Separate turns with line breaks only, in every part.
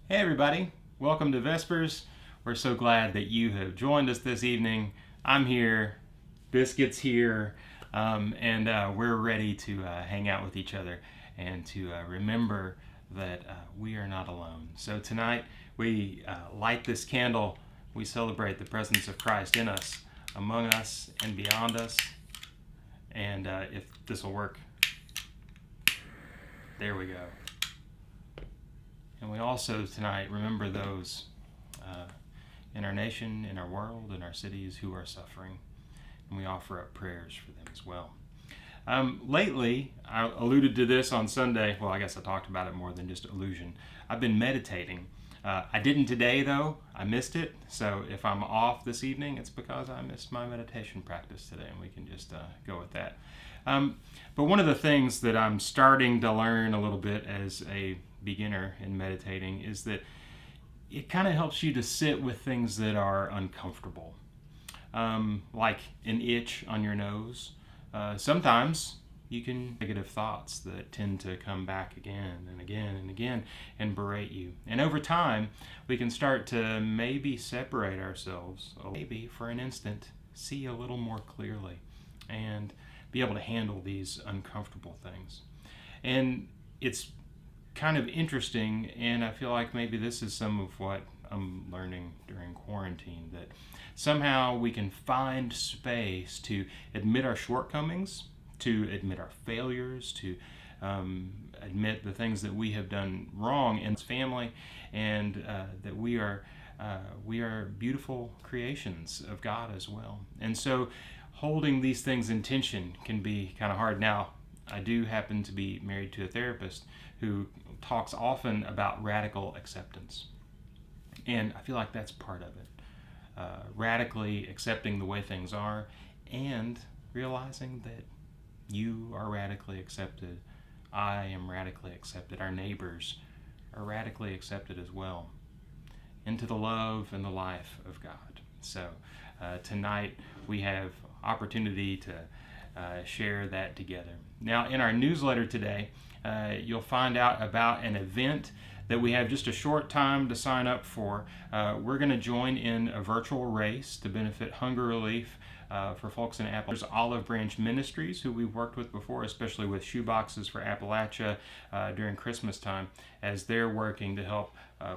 Hey everybody, welcome to Vespers. We're so glad that you have joined us this evening. I'm here, Biscuit's here, and we're ready to hang out with each other and to remember that we are not alone. So tonight we light this candle. We celebrate the presence of Christ in us, among us, and beyond us. And if this will work, there we go. And we also tonight remember those in our nation, in our world, in our cities who are suffering. And we offer up prayers for them as well. Lately, I alluded to this on Sunday. Well, I guess I talked about it more than just allusion. I've been meditating. I didn't today, though. I missed it. So if I'm off this evening, it's because I missed my meditation practice today, and we can just go with that. But one of the things that I'm starting to learn a little bit as a beginner in meditating is that it kind of helps you to sit with things that are uncomfortable, like an itch on your nose. Sometimes you can negative thoughts that tend to come back again and again and again and berate you. And over time, we can start to maybe separate ourselves, or maybe for an instant see a little more clearly and be able to handle these uncomfortable things. And it's kind of interesting, and I feel like maybe this is some of what I'm learning during quarantine, that somehow we can find space to admit our shortcomings, to admit our failures, to admit the things that we have done wrong in this family, and that we are beautiful creations of God as well. And so holding these things in tension can be kind of hard. Now, I do happen to be married to a therapist who talks often about radical acceptance. And I feel like that's part of it. Radically accepting the way things are and realizing that you are radically accepted. I am radically accepted. Our neighbors are radically accepted as well into the love and the life of God. So tonight we have opportunity to share that together. Now, in our newsletter today, you'll find out about an event that we have just a short time to sign up for. We're going to join in a virtual race to benefit hunger relief for folks in Appalachia. There's Olive Branch Ministries, who we've worked with before, especially with shoeboxes for Appalachia during Christmas time, as they're working to help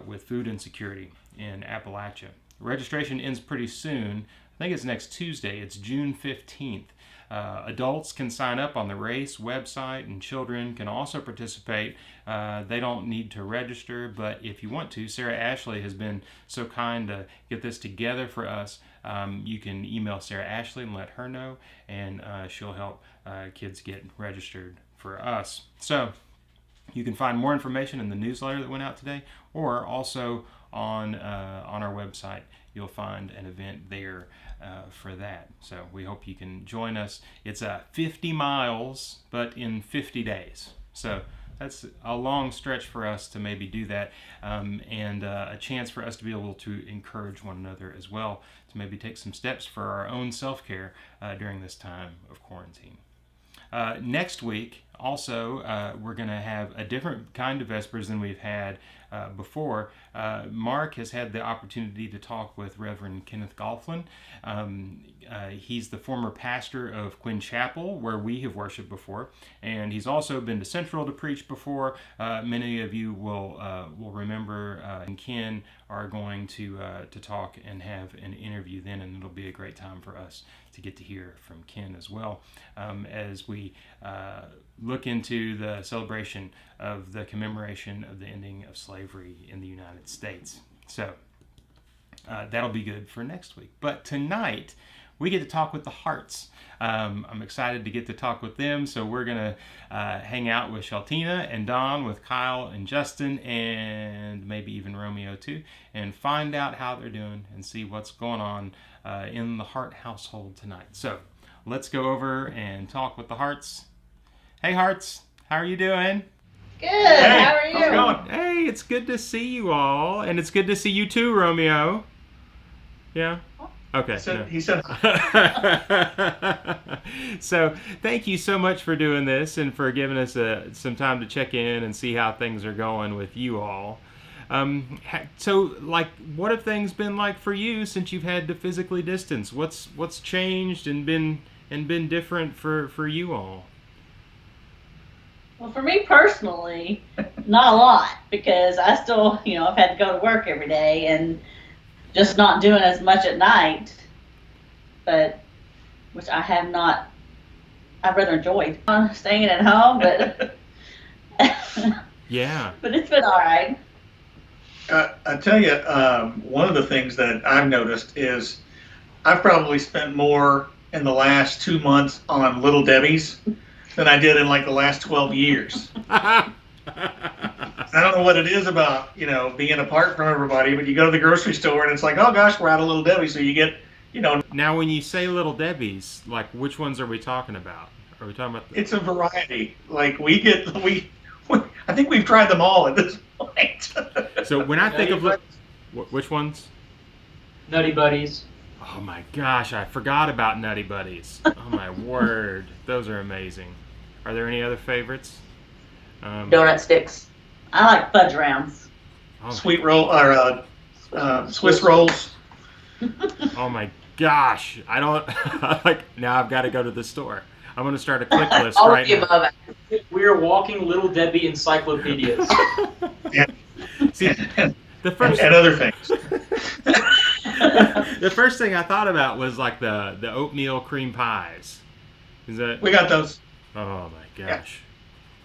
with food insecurity in Appalachia. Registration ends pretty soon. I think it's next Tuesday. It's June 15th. Adults can sign up on the race website, and children can also participate. They don't need to register, but if you want to, Sarah Ashley has been so kind to get this together for us. You can email Sarah Ashley and let her know, and she'll help kids get registered for us. So you can find more information in the newsletter that went out today, or also on our website. You'll find an event there for that. So we hope you can join us. It's 50 miles, but in 50 days. So that's a long stretch for us to maybe do that, and a chance for us to be able to encourage one another as well, to maybe take some steps for our own self-care during this time of quarantine. Next week, also, we're going to have a different kind of Vespers than we've had before. Mark has had the opportunity to talk with Reverend Kenneth Golflin. He's the former pastor of Quinn Chapel, where we have worshiped before, and he's also been to Central to preach before. Many of you will remember, and Ken are going to talk and have an interview then, and it'll be a great time for us to get to hear from Ken as well, as we look into the celebration of the commemoration of the ending of slavery in the United States. So that'll be good for next week. But tonight, we get to talk with the Harts. I'm excited to get to talk with them, so we're going to hang out with Sheltina and Don, with Kyle and Justin, and maybe even Romeo too, and find out how they're doing and see what's going on in the Hart household tonight. So let's go over and talk with the Harts. Hey Harts, how are you doing?
Good, hey, how are you?
How's it going? Hey, it's good to see you all, and it's good to see you too, Romeo. Yeah? Okay.
He said.
So thank you so much for doing this and for giving us some time to check in and see how things are going with you all. So, like, what have things been like for you since you've had to physically distance? What's changed and been different for you all?
Well, for me personally, not a lot because I still, I've had to go to work every day and just not doing as much at night, but which I have not. I've rather enjoyed staying at home, but
Yeah.
but it's been all right.
I tell you, one of the things that I've noticed is I've probably spent more in the last 2 months on Little Debbie's than I did in like the last 12 years. I don't know what it is about, being apart from everybody, but you go to the grocery store and it's like, oh gosh, we're out of Little Debbie. So you get,
Now, when you say Little Debbie's, like, which ones are we talking about? Are we talking about?
It's a variety. Like I think we've tried them all at this point.
So when I think of which ones?
Nutty Buddies.
Oh my gosh, I forgot about Nutty Buddies. Oh my word, those are amazing. Are there any other favorites?
Donut sticks. I like fudge rounds.
Oh,
Sweet roll or Swiss rolls.
oh my gosh, I don't like. Now I've got to go to the store. I'm going to start a click list
All
right
of the
now.
above.
We are walking Little Debbie encyclopedias.
See, the first
and other things.
the first thing I thought about was like the oatmeal cream pies. Is that?
We got those.
Oh my gosh,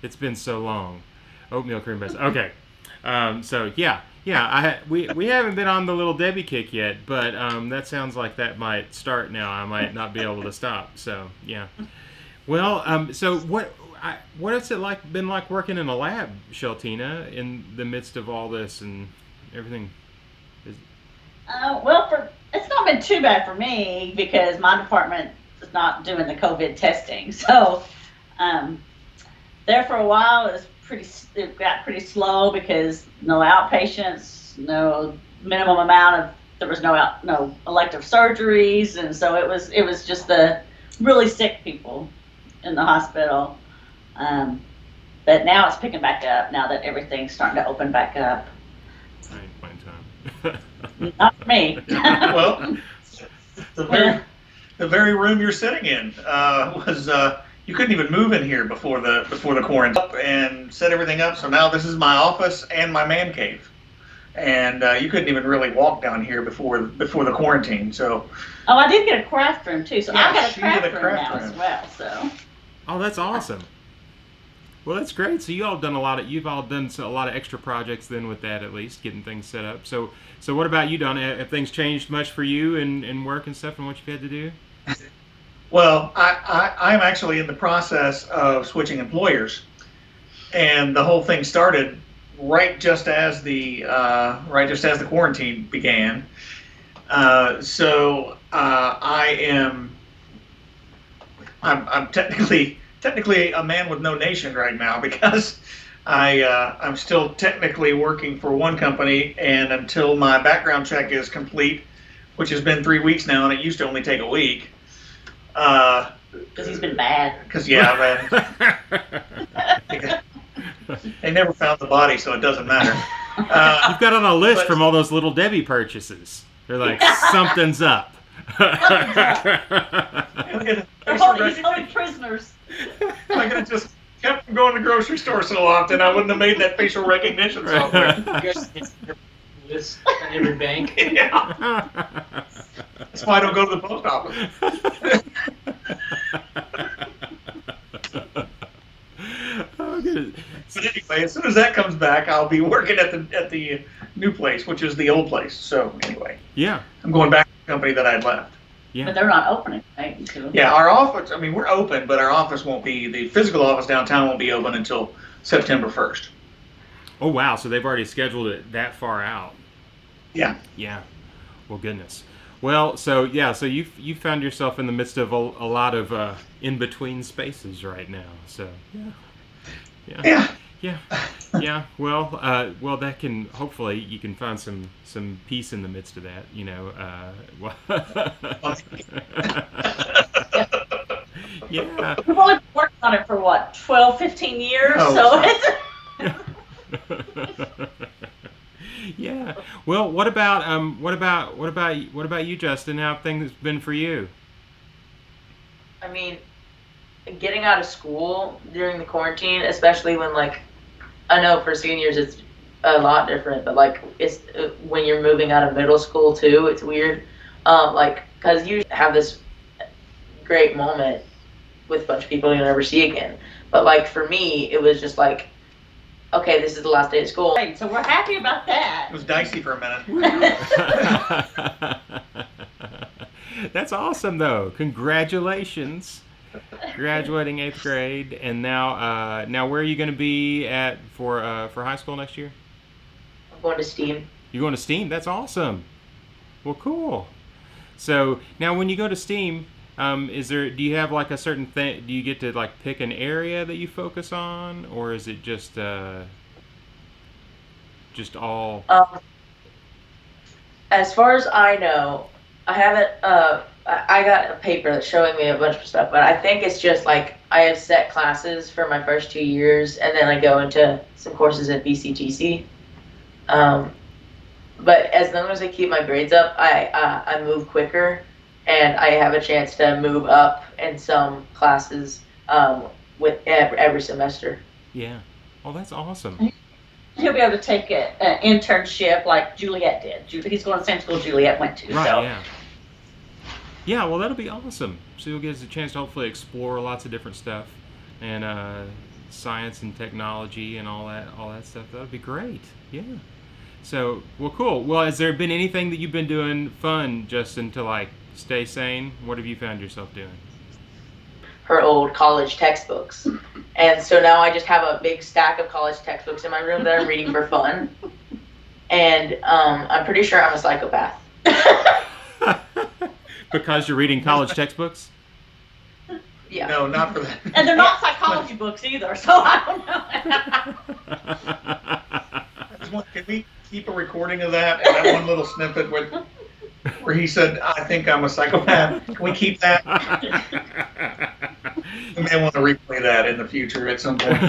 it's been so long. Oatmeal cream pies. Okay, so yeah. We haven't been on the Little Debbie kick yet, but that sounds like that might start now. I might not be able to stop. So yeah. Well, so what has it been like working in a lab, Sheltina, in the midst of all this and everything?
Well, it's not been too bad for me because my department is not doing the COVID testing. So there for a while it got pretty slow because no outpatients, no minimum amount of there was no elective surgeries, and so it was just the really sick people in the hospital. But now it's picking back up now that everything's starting to open back up.
I ain't playing time.
Not for me.
Well, the very room you're sitting in was you couldn't even move in here before the quarantine and set everything up. So now this is my office and my man cave, and you couldn't even really walk down here before the quarantine. So.
Oh, I did get a craft room too. So
Yeah,
I've got a
she
craft
did a
room
craft
now
room.
as well. So.
Oh, that's awesome. Well, that's great. So you've all done a lot of extra projects then with that, at least getting things set up. So what about you, Donna? Have things changed much for you in work and stuff and what you've had to do?
Well, I'm actually in the process of switching employers, and the whole thing started right just as the quarantine began. So I'm technically a man with no nation right now because I'm still technically working for one company, and until my background check is complete, which has been 3 weeks now, and it used to only take a week.
Because he's been bad.
Because man, they never found the body, so it doesn't matter.
You've got on a list from all those Little Debbie purchases. They're like, something's up.
He's holding prisoners.
If I could have just kept from going to the grocery store so often, I wouldn't have made that facial recognition software.
You guys get your list at every bank.
Yeah. That's why I don't go to the post office.
Oh, good.
But anyway, as soon as that comes back, I'll be working at the new place, which is the old place. So anyway,
Yeah.
I'm going back to the company that I'd left.
Yeah.
But they're not opening, right? So.
Yeah, our office, I mean, we're open, but our office won't be, the physical office downtown won't be open until September 1st.
Oh, wow. So they've already scheduled it that far out.
Yeah.
Yeah. Well, goodness. Well, so you found yourself in the midst of a lot of in-between spaces right now. So yeah. Well, that can hopefully you can find some peace in the midst of that. Yeah.
We've only been working on it for 12, 15 years,
Oh,
so
sorry.
it's.
Yeah. Well, what about you, Justin? How have things been for you?
I mean, getting out of school during the quarantine, especially when like I know for seniors it's a lot different, but like it's when you're moving out of middle school too, it's weird. Like because you have this great moment with a bunch of people you'll never see again, but like for me, it was just like, okay, this is the last day of school.
Right, so we're happy about that.
It was dicey for a minute.
That's awesome, though. Congratulations, graduating 8th grade, and now where are you going to be at for high school next year?
I'm going to STEAM.
You're going to STEAM. That's awesome. Well, cool. So now, when you go to STEAM, do you have like a certain thing? Do you get to like pick an area that you focus on, or is it just all?
As far as I know, I haven't. I got a paper that's showing me a bunch of stuff, but I think it's just like I have set classes for my first 2 years, and then I go into some courses at BCTC. But as long as I keep my grades up, I move quicker, and I have a chance to move up in some classes with every semester.
Yeah. Oh, that's awesome.
He'll be able to take an internship like Juliet did. He's going to the same school Juliet went to.
Right.
So.
Yeah. Yeah. Well, that'll be awesome. So you'll get a chance to hopefully explore lots of different stuff, and science and technology and all that stuff. That'll be great. Yeah. So, well, cool. Well, has there been anything that you've been doing fun, Justin, to like stay sane? What have you found yourself doing?
Her old college textbooks. And so now I just have a big stack of college textbooks in my room that I'm reading for fun. And I'm pretty sure I'm a psychopath.
Because you're reading college textbooks?
Yeah.
No, not for that.
And they're not psychology books either, so I don't know.
Can we keep a recording of that one little snippet where he said, "I think I'm a psychopath"? Can we keep that? We may want to replay that in the future at some point.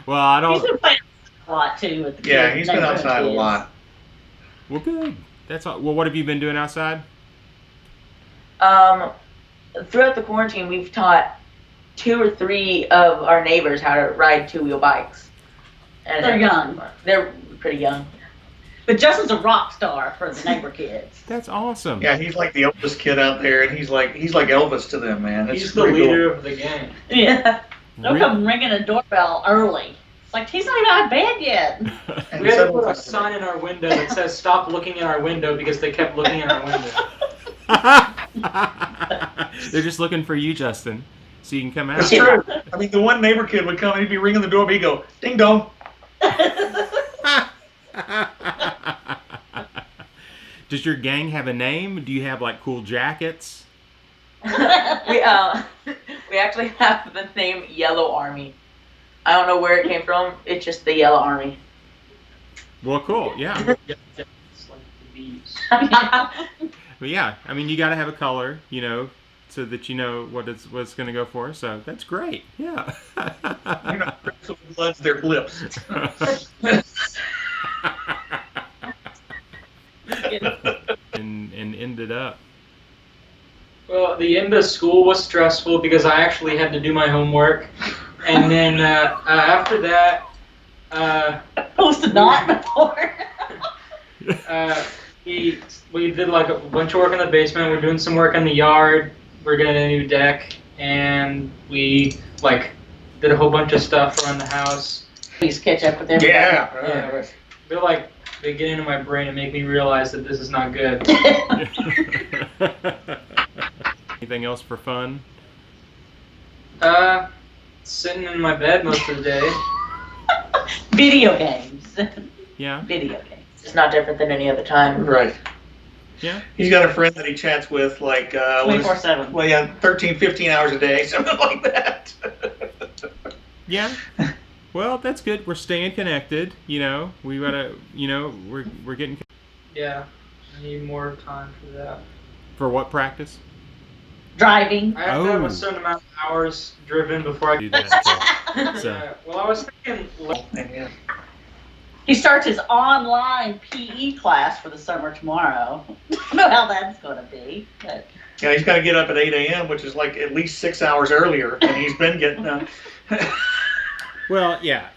Well, I don't.
He's been playing a lot too with the
Yeah,
kids,
he's been
neighborhood
outside a
kids.
lot.
Well, good. That's all. Well, what have you been doing outside?
Throughout the quarantine, we've taught 2 or 3 of our neighbors how to ride 2-wheel bikes. And
They're young.
They're pretty young.
But Justin's a rock star for the neighbor kids.
That's awesome.
Yeah, he's like the oldest kid out there, and he's like Elvis to them, man. It's
He's the
pretty
leader
cool.
of the gang.
Yeah. They'll
Re-
come ringing a doorbell early. It's like, he's not even out of bed yet.
And
We had to
several
put a
times-
sign in our window that says "Stop looking in our window" because they kept looking in our window.
They're just looking for you, Justin, so you can come out.
It's true. I mean, the one neighbor kid would come, and he'd be ringing the doorbell, he'd go, "Ding dong."
Does your gang have a name? Do you have like cool jackets?
We actually have the name Yellow Army. I don't know where it came from. It's just the Yellow Army.
Well, cool. Yeah.
It's like the bees.
But yeah, I mean, you got to have a color, so that you know what it's going to go for. So that's great. Yeah.
You know, so bloods their lips.
and ended up.
Well, the end of school was stressful because I actually had to do my homework, and then after that,
Supposed to not before.
we did like a bunch of work in the basement. We're doing some work in the yard. We're getting a new deck, and we like did a whole bunch of stuff around the house.
Please catch up with everybody.
Yeah.
They get into my brain and make me realize that this is not good.
Anything else for fun?
Sitting in my bed most of the day.
Video games.
Yeah.
Video games.
It's not different than any other time.
Right.
Yeah.
He's got a friend that he chats with like
24/7.
Well, yeah, 13, 15 hours a day, something like that.
Yeah. Well, that's good. We're staying connected. We gotta. We're getting.
Yeah, I need more time for that.
For what practice?
Driving.
I have to have
Oh.
a certain amount of hours driven before I
Do that. So.
Yeah, well, I was thinking.
Yeah.
He starts his online PE class for the summer tomorrow. I don't know how that's going to be, but
Yeah, he's got to get up at 8 a.m., which is like at least 6 hours earlier than he's been getting up.
Well, yeah,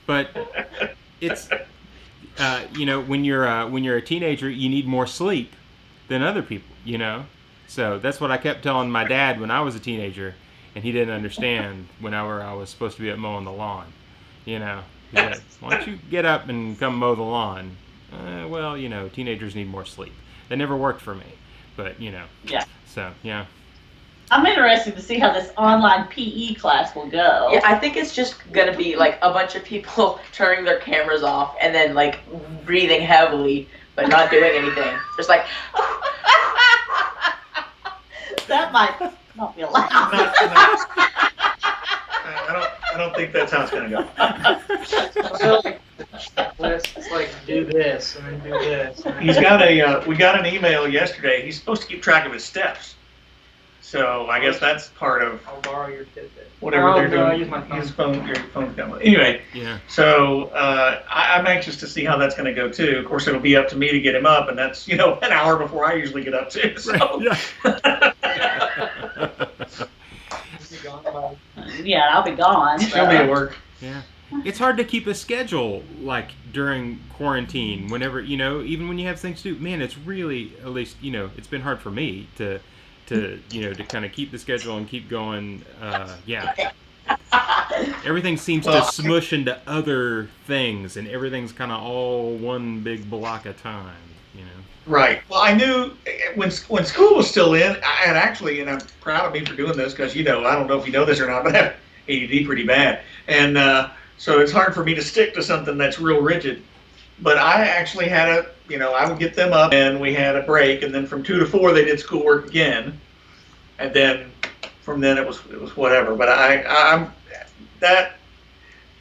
but it's when you're a teenager, you need more sleep than other people. So that's what I kept telling my dad when I was a teenager, and he didn't understand whenever I was supposed to be up mowing the lawn. He said, why don't you get up and come mow the lawn? Well, teenagers need more sleep. That never worked for me, but
yeah.
So yeah.
I'm interested to see how this online PE class will go.
Yeah, I think it's just gonna be like a bunch of people turning their cameras off and then like breathing heavily but not doing anything. Just like
That might not be allowed.
I don't think that's how it's going to go.
It's like do this and then do this.
He's got we got an email yesterday. He's supposed to keep track of his steps. So I guess that's part of
I'll borrow your Fitbit.
whatever they're
No, I
doing.
use my phone.
His phone, your phone's down. Anyway,
Yeah.
so I'm anxious to see how that's going to go too. Of course, it'll be up to me to get him up, and that's an hour before I usually get up too. So.
Yeah.
Yeah, I'll be gone.
He'll be at work.
Yeah. It's hard to keep a schedule like during quarantine. Whenever even when you have things to do, man, it's really at least it's been hard for me to kind of keep the schedule and keep going. Yeah. Everything seems to smush into other things, and everything's kind of all one big block of time.
Right. Well, I knew when school was still in, and actually, and I'm proud of me for doing this because I don't know if you know this or not, but I have ADD pretty bad, and so it's hard for me to stick to something that's real rigid. But I actually had I would get them up, and we had a break, and then from 2 to 4 they did schoolwork again, and then from then it was whatever. But I'm that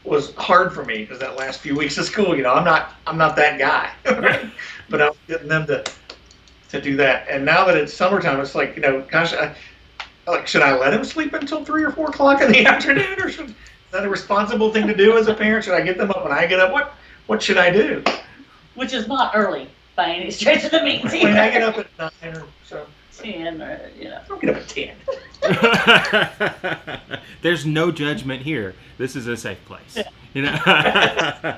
was hard for me because that last few weeks of school, I'm not that guy, but I was getting them to do that. And now that it's summertime, it's like gosh, should I let him sleep until 3 or 4 o'clock in the afternoon, or is that a responsible thing to do as a parent? Should I get them up when I get up? What should I do?
Which is not early by any stretch of the means
When
either.
I get up at 9 or so.
10 or
Don't get up at 10.
There's no judgment here. This is a safe place. I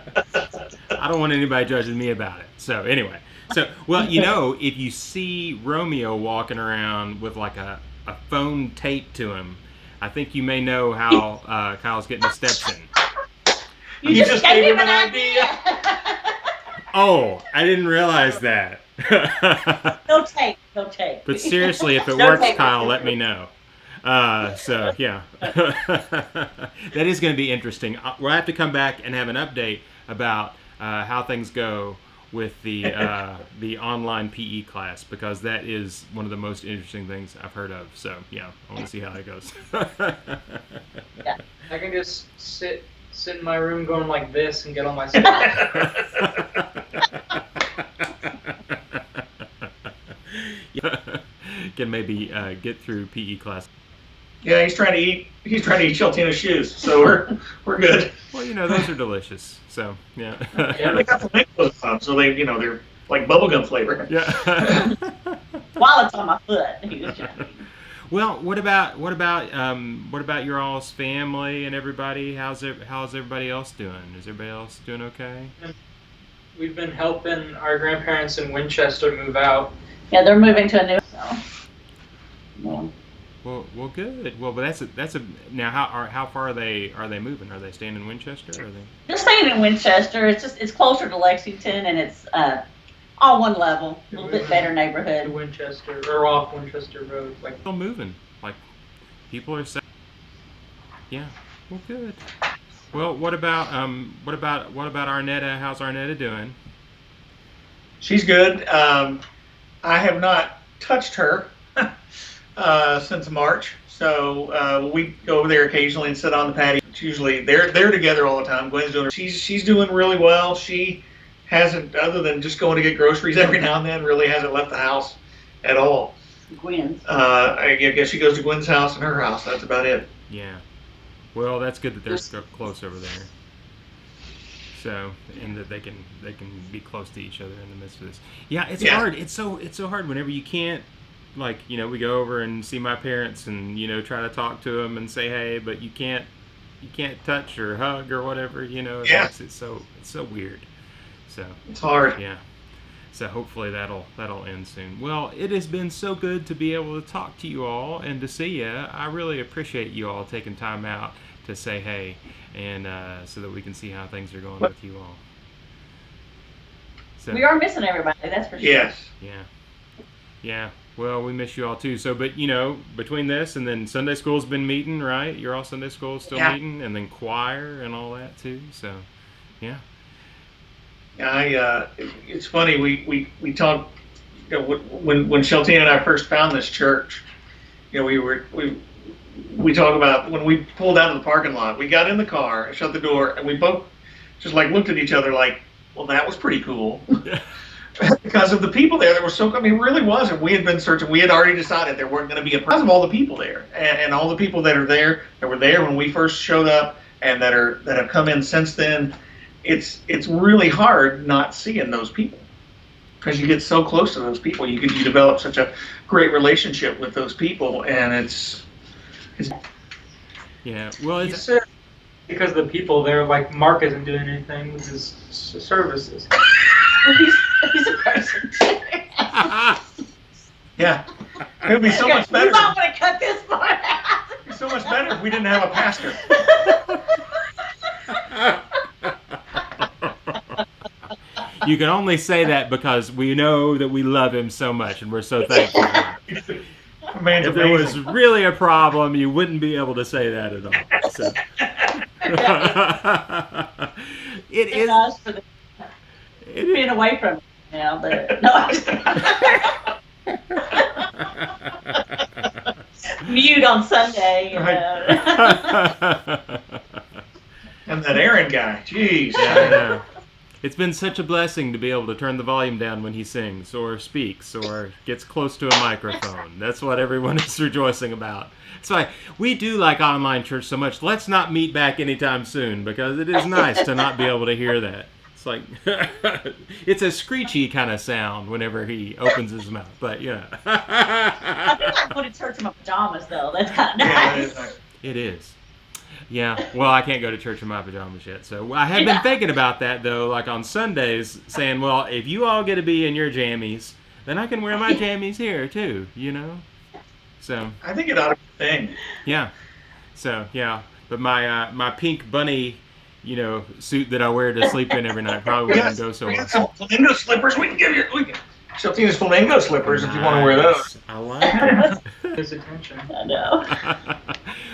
don't want anybody judging me about it. So anyway, if you see Romeo walking around with like a phone taped to him, I think you may know how Kyle's getting his steps in.
You just gave him an idea.
Oh, I didn't realize that.
No tape.
But seriously, if it
No
works,
tape.
Kyle, let me know. So yeah, that is going to be interesting. We'll have to come back and have an update about how things go with the online PE class, because that is one of the most interesting things I've heard of. So yeah, I want to see how that goes.
I can just sit in my room going like this and get all my stuff.
Can maybe get through PE class.
Yeah, he's trying to eat Sheltina's shoes, so we're good.
Well, those are delicious. So yeah.
Yeah, they got flamingos on, so they're like bubblegum flavor.
Yeah.
While it's on my foot. He was joking.
Well, what about your all's family and everybody? How's everybody else doing? Is everybody else doing okay?
We've been helping our grandparents in Winchester move out.
Yeah, they're moving to a new. So.
Well, good. Well, but that's a now. How far are they moving? Are they staying in Winchester? Or are they?
They're staying in Winchester. It's closer to Lexington, and it's all one level, a little bit better
To
neighborhood.
Winchester or off Winchester Road, like.
Still moving. Like people are saying. Yeah. Well, good. Well, what about Arnetta? How's Arnetta doing?
She's good. I have not touched her since March, so we go over there occasionally and sit on the patio. It's usually they're together all the time. Gwen's doing. She's doing really well. She hasn't, other than just going to get groceries every now and then, really hasn't left the house at all.
Gwen's.
I guess she goes to Gwen's house and her house. That's about it.
Yeah. Well, that's good that they're close over there. So, and that they can be close to each other in the midst of this. Yeah, it's
Yeah.
hard. It's so hard whenever you can't, like, we go over and see my parents and try to talk to them and say hey, but you can't touch or hug or whatever. It
Yeah.
makes it so weird. So
It's hard.
yeah. So hopefully that'll end soon. Well, it has been so good to be able to talk to you all and to see you. I really appreciate you all taking time out to say hey, and so that we can see how things are going with you all. So,
We are missing everybody, that's for sure.
Yes.
Yeah. Well, we miss you all too. So, but between this and then Sunday school's been meeting, right? You're all Sunday school still meeting, and then choir and all that too. So, yeah.
It's funny. We talked when Sheltina and I first found this church. We talk about when we pulled out of the parking lot. We got in the car, shut the door, and we both just like looked at each other like, well, that was pretty cool. Because of the people there that were so, it really was. And we had been searching. We had already decided there weren't going to be because of all the people there, and all the people that are there, that were there when we first showed up, and that have come in since then. It's really hard not seeing those people, because you get so close to those people. You develop such a great relationship with those people, and it's
yeah. Well,
You
it's
said because the people there, like Mark isn't doing anything with his services.
He's a person too.
yeah. It would be so much
You
better.
might want to cut this part out.
It'd be so much better if we didn't have a pastor.
You can only say that because we know that we love him so much, and we're so thankful for him.
Man's
If there was
amazing.
really a problem, you wouldn't be able to say that at all. So. It is.
Us for the,
It is.
being away from him, but no. Mute on Sunday, you know.
And that Aaron guy, jeez.
Yeah, I know. It's been such a blessing to be able to turn the volume down when he sings or speaks or gets close to a microphone. That's what everyone is rejoicing about. So we do like online church so much. Let's not meet back anytime soon, because it is nice to not be able to hear that. It's like it's a screechy kind of sound whenever he opens his mouth. But yeah,
I do like going to church in my pajamas, though. That's kind of
Yeah, that
nice.
is nice.
it is. Yeah, well, I can't go to church in my pajamas yet. So I have been thinking about that, though, like on Sundays, saying, well, if you all get to be in your jammies, then I can wear my jammies here, too, So,
I think it ought to be a thing.
yeah. So, yeah. But my pink bunny, suit that I wear to sleep in every night probably wouldn't go so
We
well.
got some flamingo slippers. We can give you. Sheltina's flamingo slippers if you want to wear those.
I like it.
His attention.
I know.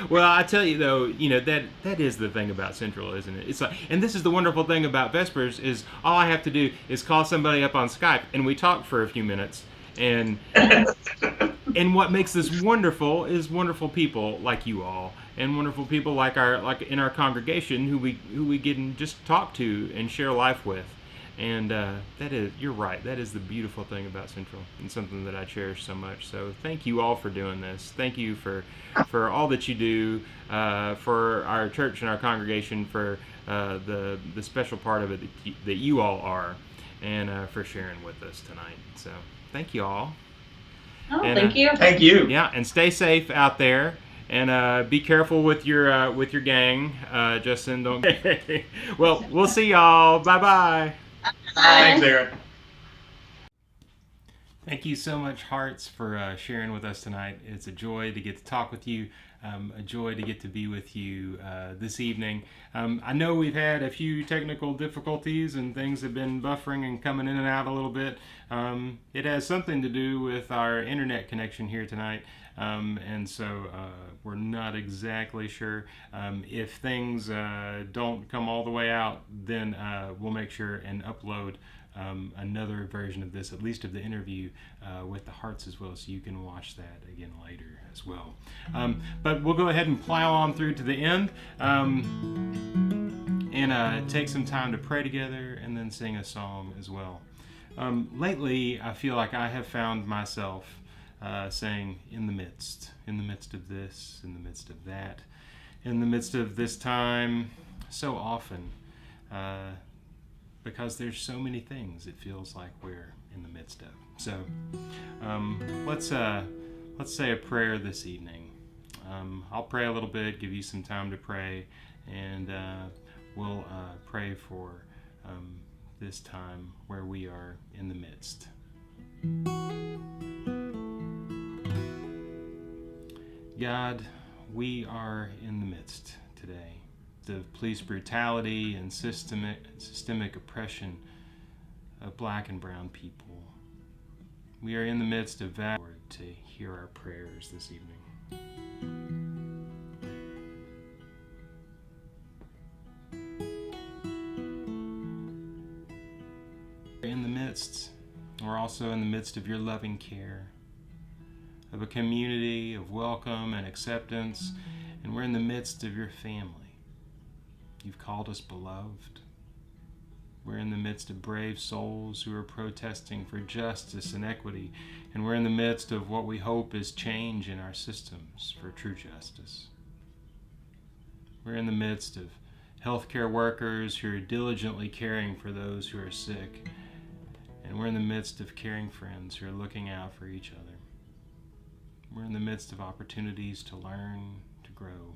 Well, I tell you though, that is the thing about Central, isn't it? It's like, and this is the wonderful thing about Vespers is all I have to do is call somebody up on Skype and we talk for a few minutes, and what makes this wonderful is wonderful people like you all, and wonderful people like in our congregation who we get and just talk to and share life with. And you're right. That is the beautiful thing about Central, and something that I cherish so much. So thank you all for doing this. Thank you for all that you do for our church and our congregation, for the special part of it that you all are, and for sharing with us tonight. So thank you all.
Oh,
And,
thank you.
Thank you.
Yeah, and stay safe out there. And be careful with your gang, Justin. Don't. Well, we'll see y'all. Bye-bye.
Thanks, Aaron.
Thank you so much, Harts, for sharing with us tonight. It's a joy to get to talk with you, a joy to get to be with you this evening. I know we've had a few technical difficulties and things have been buffering and coming in and out a little bit. It has something to do with our internet connection here tonight. And so we're not exactly sure. If things don't come all the way out, then we'll make sure and upload another version of this, at least of the interview with the Harts as well, so you can watch that again later as well. But we'll go ahead and plow on through to the end and take some time to pray together and then sing a song as well. Lately, I feel like I have found myself saying, in the midst of this, in the midst of that, in the midst of this time, so often because there's so many things it feels like we're in the midst of. So let's say a prayer this evening. I'll pray a little bit, give you some time to pray, and we'll pray for this time where we are in the midst. God, we are in the midst today of police brutality and systemic oppression of black and brown people. We are in the midst of that to hear our prayers this evening. In the midst, we're also in the midst of your loving care, of a community of welcome and acceptance, and we're in the midst of your family. You've called us beloved. We're in the midst of brave souls who are protesting for justice and equity, and we're in the midst of what we hope is change in our systems for true justice. We're in the midst of healthcare workers who are diligently caring for those who are sick, and we're in the midst of caring friends who are looking out for each other. We're in the midst of opportunities to learn, to grow,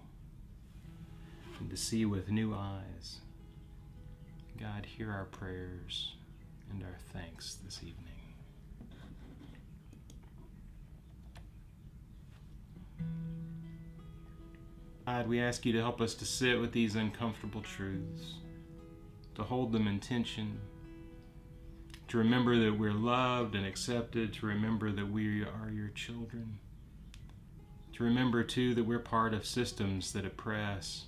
and to see with new eyes. God, hear our prayers and our thanks this evening. God, we ask you to help us to sit with these uncomfortable truths, to hold them in tension, to remember that we're loved and accepted, to remember that we are your children, to remember too that we're part of systems that oppress.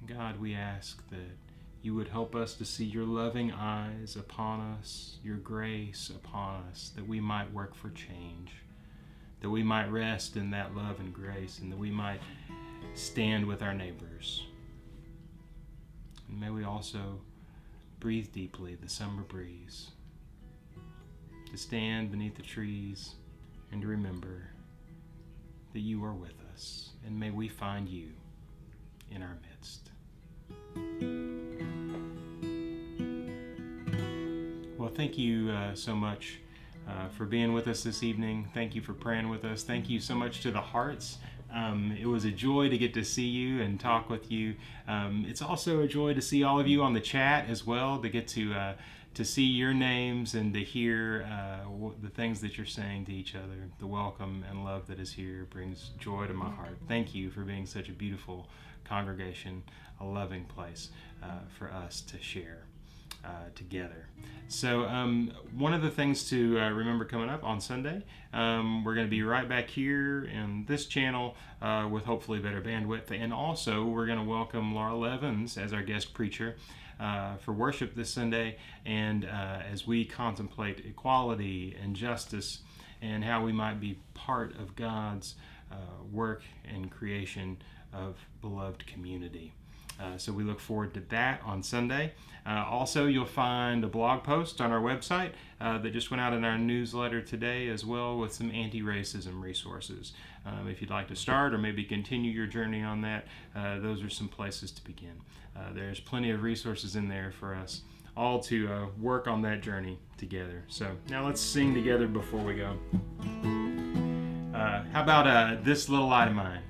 God, we ask that you would help us to see your loving eyes upon us, your grace upon us, that we might work for change, that we might rest in that love and grace, and that we might stand with our neighbors. And may we also breathe deeply the summer breeze, to stand beneath the trees and to remember that you are with us, and may we find you in our midst. Well, thank you so much for being with us this evening. Thank you for praying with us. Thank you so much to the Harts. It was a joy to get to see you and talk with you. It's also a joy to see all of you on the chat as well, to get to see your names and to hear the things that you're saying to each other. The welcome and love that is here brings joy to my heart. Thank you for being such a beautiful congregation, a loving place for us to share together. So one of the things to remember coming up on Sunday, we're going to be right back here in this channel with hopefully better bandwidth, and also we're going to welcome Laura Levins as our guest preacher for worship this Sunday, and as we contemplate equality and justice and how we might be part of God's work and creation of beloved community. So we look forward to that on Sunday. Also, you'll find a blog post on our website that just went out in our newsletter today as well, with some anti-racism resources. If you'd like to start or maybe continue your journey on that, those are some places to begin. There's plenty of resources in there for us all to work on that journey together. So now let's sing together before we go. How about This Little Light of Mine?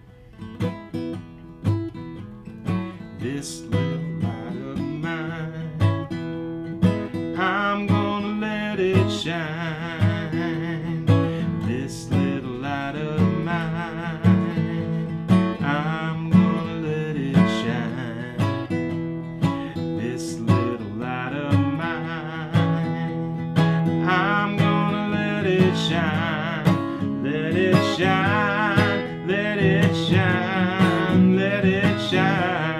This little light of mine, I'm gonna let it shine. This little light of mine, I'm gonna let it shine. This little light of mine, I'm gonna let it shine. Let it shine, let it shine, let it shine.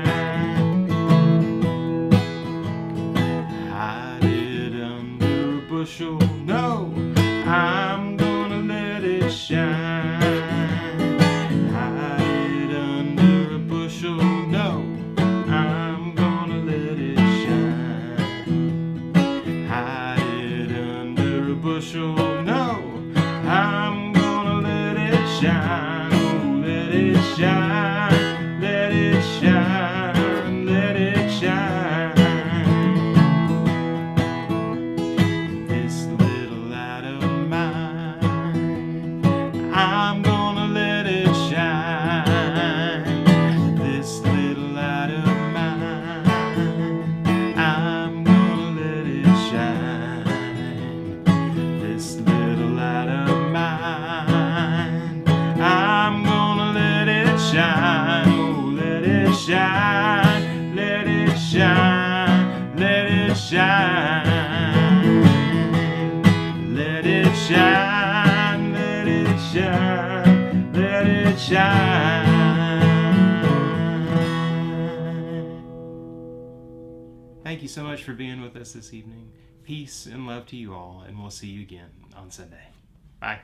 No, I'm gonna let it shine. Hide it under a bushel. No, I'm gonna let it shine. Hide it under a bushel. No, I'm gonna let it shine. Oh, let it shine, let it shine, let it shine. you so much for being with us this evening. Peace and love to you all, and we'll see you again on Sunday. Bye.